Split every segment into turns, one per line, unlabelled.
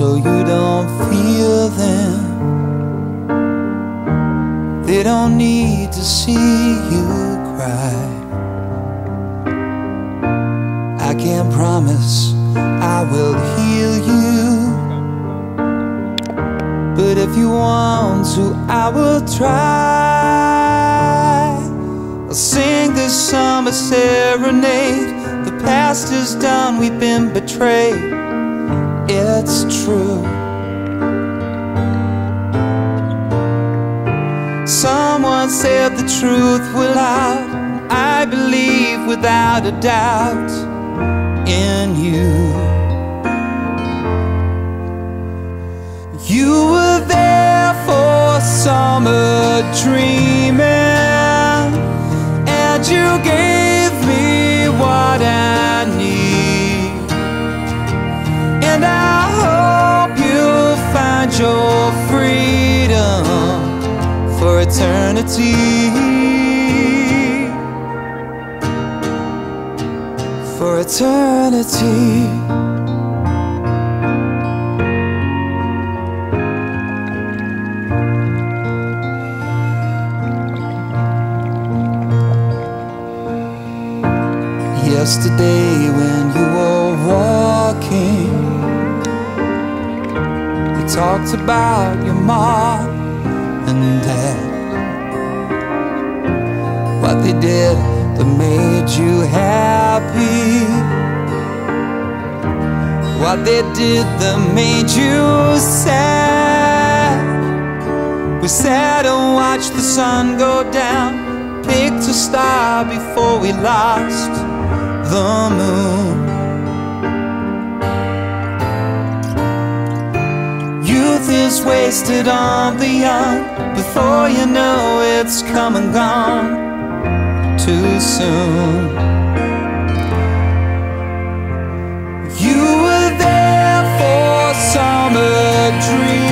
so you don't feel them. They don't need to see you cry. I can't promise I will heal you, but if you want to, I will try. I'll sing this summer serenade. The past is done, we've been betrayed. It's true. Someone said the truth will out. I believe without a doubt in you. You were there for summer dreaming, and you gave me what I need. And I hope you'll find your freedom for eternity. For eternity. Yesterday when you were walking, you talked about your mom and dad, what they did that made you happy, what they did that made you sad. We sat and watched the sun go down, picked a star before we lost the moon. Youth is wasted on the young. Before you know it's come and gone too soon. You were there for summer dreaming.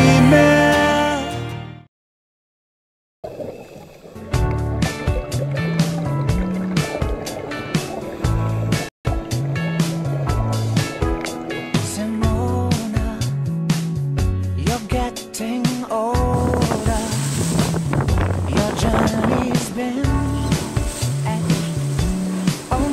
Oh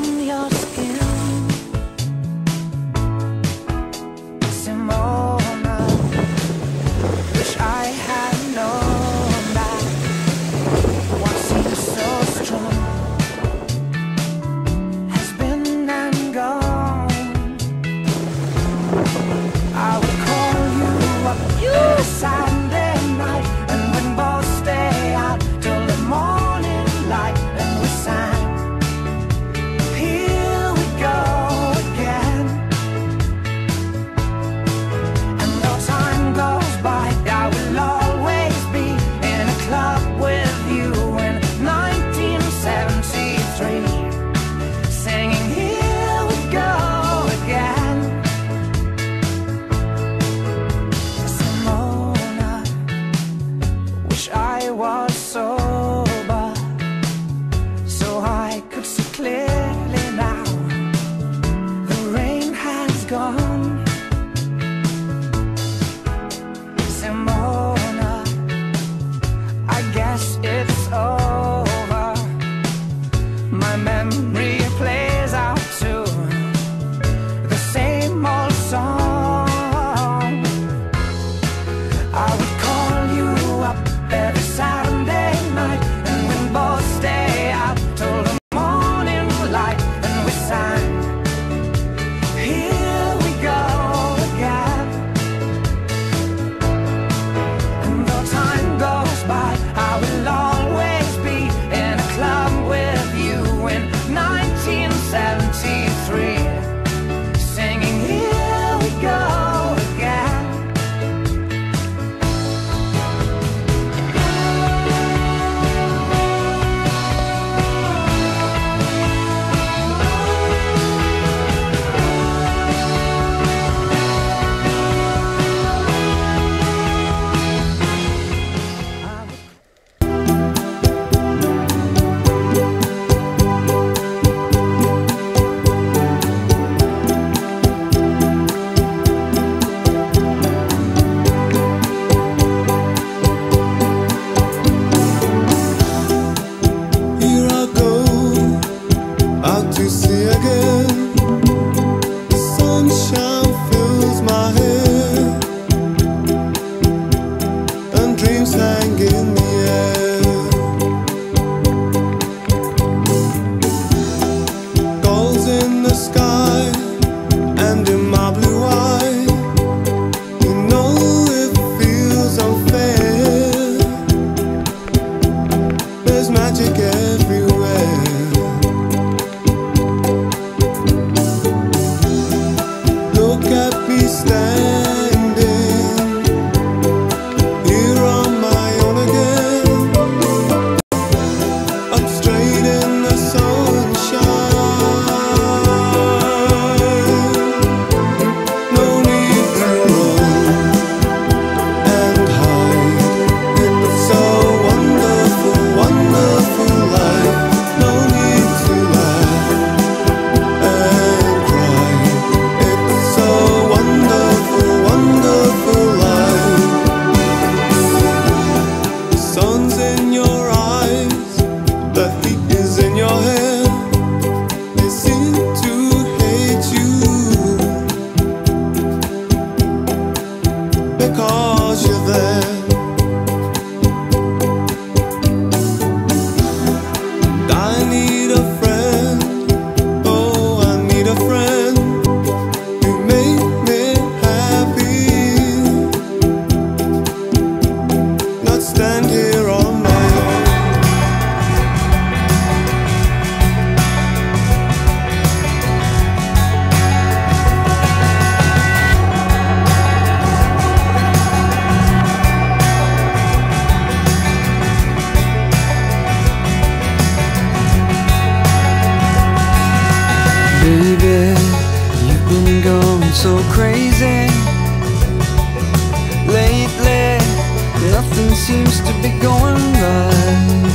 seems to be going right.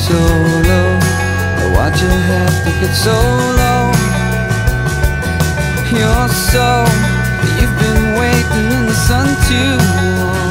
So low, why'd you have to get so low? You're so, you've been waiting in the sun too long.